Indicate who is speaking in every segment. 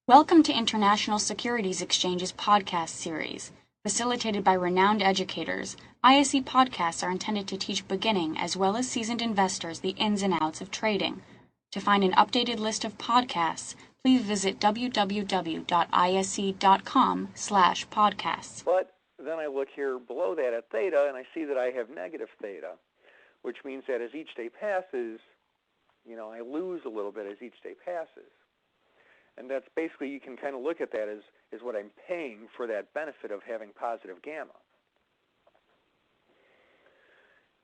Speaker 1: Welcome to International Securities Exchange's podcast series. Facilitated by renowned educators, ISE podcasts are intended to teach beginning as well as seasoned investors the ins and outs of trading. To find an updated list of podcasts, please visit www.ise.com/podcasts.
Speaker 2: But then I look here below that at theta, and I see that I have negative theta, which means that as each day passes, I lose a little bit as each day passes. And that's basically, you can kind of look at that as what I'm paying for that benefit of having positive gamma.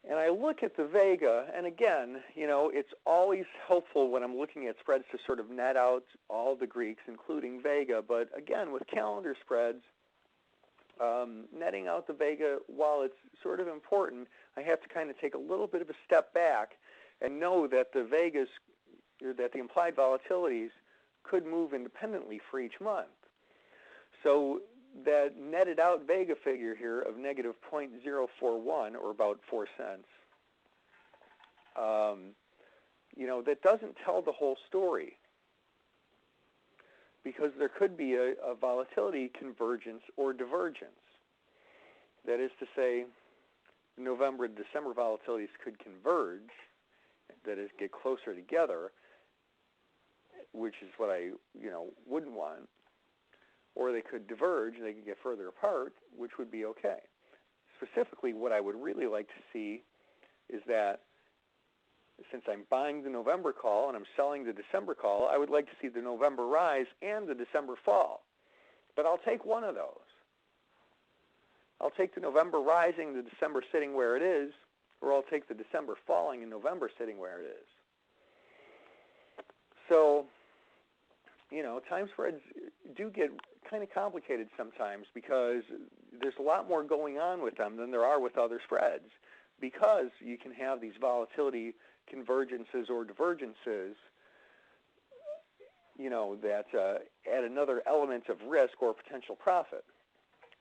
Speaker 2: And I look at the vega, and again, it's always helpful when I'm looking at spreads to sort of net out all the Greeks, including vega. But again, with calendar spreads, netting out the vega, while it's sort of important, I have to kind of take a little bit of a step back and know that the vegas, or that the implied volatilities, could move independently for each month. So that netted out vega figure here of negative 0.041, or about 4 cents, that doesn't tell the whole story, because there could be a volatility convergence or divergence. That is to say, November and December volatilities could converge, that is, get closer together, which is what I, wouldn't want, or they could diverge, they could get further apart, which would be okay. Specifically, what I would really like to see is that since I'm buying the November call and I'm selling the December call, I would like to see the November rise and the December fall. But I'll take one of those. I'll take the November rising, the December sitting where it is, or I'll take the December falling and November sitting where it is. So, time spreads do get kind of complicated sometimes, because there's a lot more going on with them than there are with other spreads, because you can have these volatility convergences or divergences, that add another element of risk or potential profit.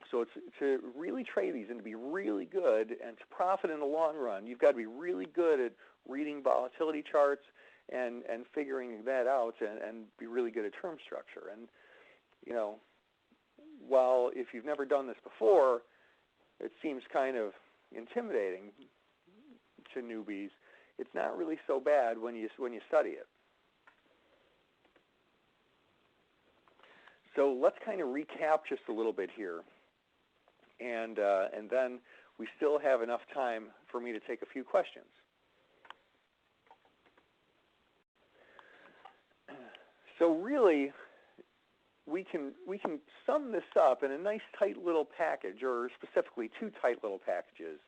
Speaker 2: So it's to really trade these and to be really good and to profit in the long run, you've got to be really good at reading volatility charts and figuring that out and be really good at term structure. And, while if you've never done this before, it seems kind of intimidating to newbies, it's not really so bad when you study it. So let's kind of recap just a little bit here. And then we still have enough time for me to take a few questions. So really, we can sum this up in a nice tight little package, or specifically two tight little packages,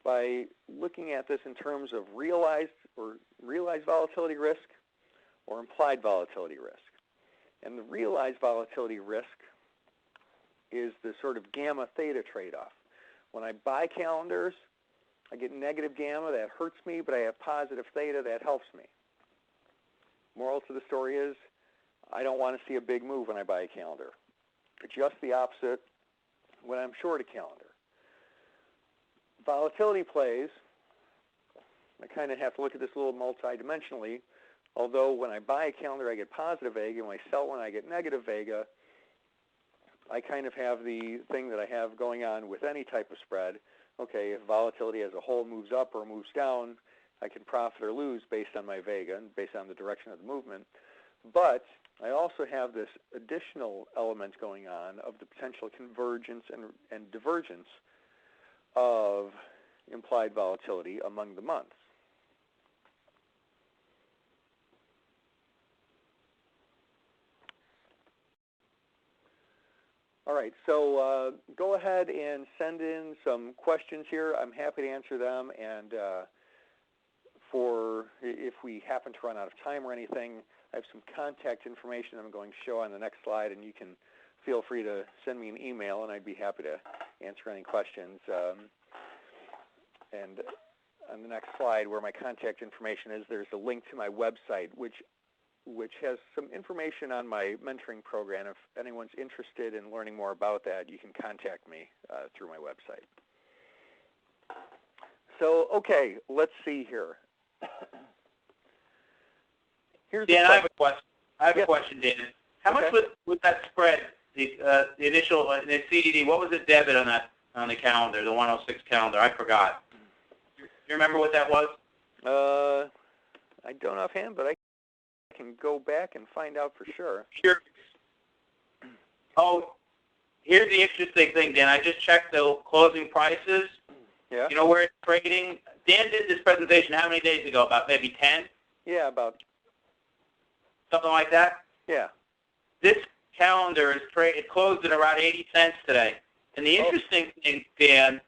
Speaker 2: by looking at this in terms of realized volatility risk or implied volatility risk. And the realized volatility risk is the sort of gamma theta trade-off. When I buy calendars, I get negative gamma, that hurts me, but I have positive theta, that helps me. Moral to the story is, I don't want to see a big move when I buy a calendar. Just the opposite when I'm short a calendar. Volatility plays, I kind of have to look at this a little multidimensionally, although when I buy a calendar I get positive vega, and when I sell one I get negative vega, I kind of have the thing that I have going on with any type of spread. Okay, if volatility as a whole moves up or moves down, I can profit or lose based on my vega and based on the direction of the movement. But I also have this additional element going on of the potential convergence and divergence of implied volatility among the months. All right, so go ahead and send in some questions here. I'm happy to answer them, and if we happen to run out of time or anything, I have some contact information I'm going to show on the next slide, and you can feel free to send me an email, and I'd be happy to answer any questions. And on the next slide, where my contact information is, there's a link to my website, which has some information on my mentoring program. If anyone's interested in learning more about that, you can contact me through my website. So, okay, let's see here. Here's
Speaker 3: Dan, I have a question. I have a question, Dan. How much was that spread? The initial the CDD. What was the debit on the calendar? The 106 calendar. I forgot. Do you remember what that was?
Speaker 2: I don't offhand, but I can go back and find out for sure.
Speaker 3: Sure. Oh, here's the interesting thing, Dan. I just checked the closing prices.
Speaker 2: Yeah.
Speaker 3: You know where it's trading? Dan did this presentation how many days ago? About maybe 10?
Speaker 2: Yeah, about.
Speaker 3: Something like that?
Speaker 2: Yeah.
Speaker 3: This calendar it closed at around 80 cents today. And the interesting thing, Dan,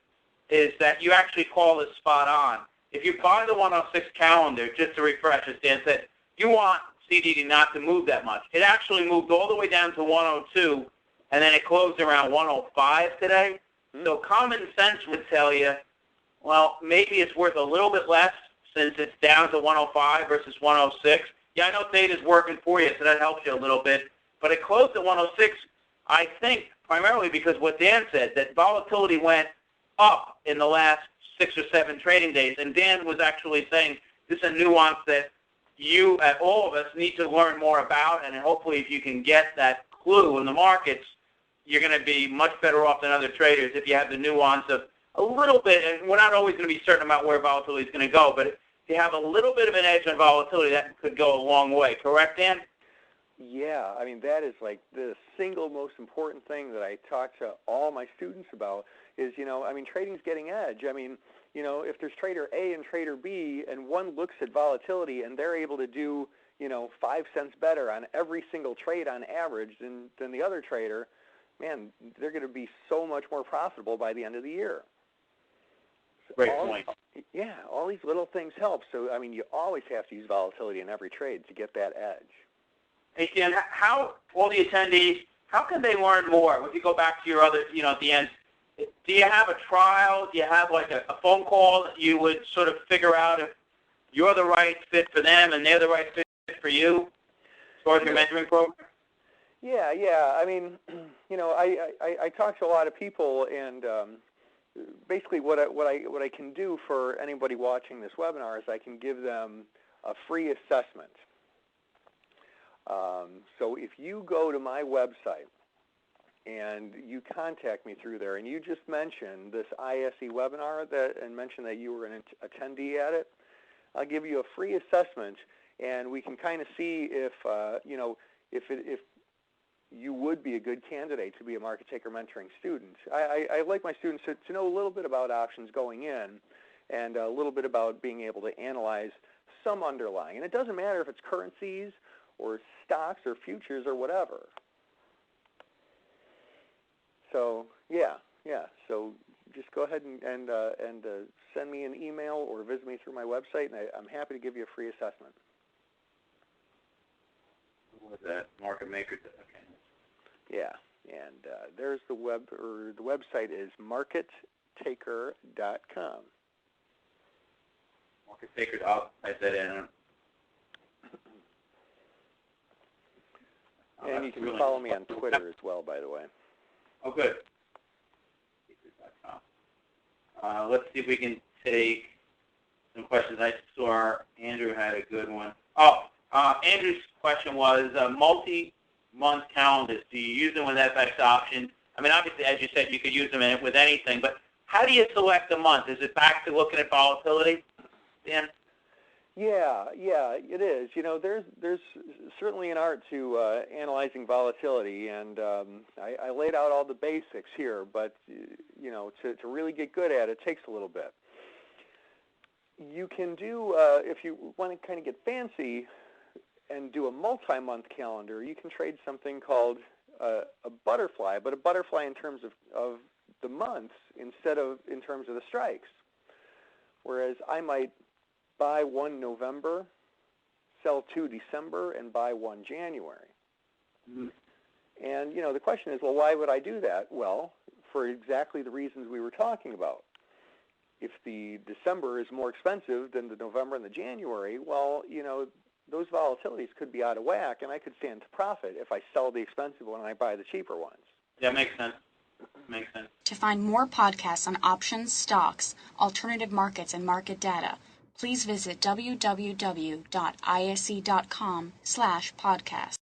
Speaker 3: is that you actually call this spot on. If you buy the 106 calendar, just to refresh, as Dan said, you want CDD not to move that much. It actually moved all the way down to 102, and then it closed around 105 today. So common sense would tell you, well, maybe it's worth a little bit less since it's down to 105 versus 106. Yeah, I know theta's working for you, so that helps you a little bit. But it closed at 106, I think, primarily because what Dan said, that volatility went up in the last 6 or 7 trading days. And Dan was actually saying this is a nuance that you, all of us, need to learn more about. And hopefully if you can get that clue in the markets, you're going to be much better off than other traders if you have the nuance of a little bit. And we're not always going to be certain about where volatility is going to go. But if you have a little bit of an edge on volatility, that could go a long way. Correct, Dan?
Speaker 2: Yeah, I mean, that is like the single most important thing that I talk to all my students about is, I mean, trading's getting edge. I mean, if there's trader A and trader B and one looks at volatility and they're able to do, 5 cents better on every single trade on average than the other trader, man, they're going to be so much more profitable by the end of the year.
Speaker 3: Great point.
Speaker 2: Yeah, all these little things help. So, I mean, you always have to use volatility in every trade to get that edge.
Speaker 3: Hey, Dan, how, all the attendees, how can they learn more? If you go back to your other, at the end, do you have a trial? Do you have like a phone call that you would sort of figure out if you're the right fit for them and they're the right fit for you as far as your mentoring program?
Speaker 2: Yeah. I mean, I talk to a lot of people, and basically what I can do for anybody watching this webinar is I can give them a free assessment. So if you go to my website and you contact me through there and you just mention this ISE webinar and mention that you were an attendee at it, I'll give you a free assessment, and we can kind of see if if you would be a good candidate to be a market taker mentoring student. I like my students to know a little bit about options going in and a little bit about being able to analyze some underlying. And it doesn't matter if it's currencies or stocks or futures or whatever. So yeah. So just go ahead and send me an email or visit me through my website, and I'm happy to give you a free assessment.
Speaker 3: What was that? Market maker. Okay.
Speaker 2: Yeah, and there's the website is markettaker.com.
Speaker 3: Market taker. I'll type that in.
Speaker 2: And you can follow me on Twitter as well, by the way.
Speaker 3: Oh, good. Let's see if we can take some questions. I saw Andrew had a good one. Andrew's question was multi-month calendars. Do you use them with FX options? I mean, obviously, as you said, you could use them with anything, but how do you select a month? Is it back to looking at volatility, Dan?
Speaker 2: Yeah, it is. There's certainly an art to analyzing volatility, and I laid out all the basics here, but to really get good at it takes a little bit. You can do, if you want to kind of get fancy and do a multi-month calendar, you can trade something called a butterfly, but a butterfly in terms of the months instead of in terms of the strikes. Whereas I might buy 1 November, sell 2 December, and buy 1 January. Mm-hmm. And, the question is, well, why would I do that? Well, for exactly the reasons we were talking about. If the December is more expensive than the November and the January, well, those volatilities could be out of whack, and I could stand to profit if I sell the expensive one and I buy the cheaper ones.
Speaker 3: Yeah, makes sense. Makes sense.
Speaker 1: To find more podcasts on options, stocks, alternative markets, and market data, please visit www.ise.com/podcast.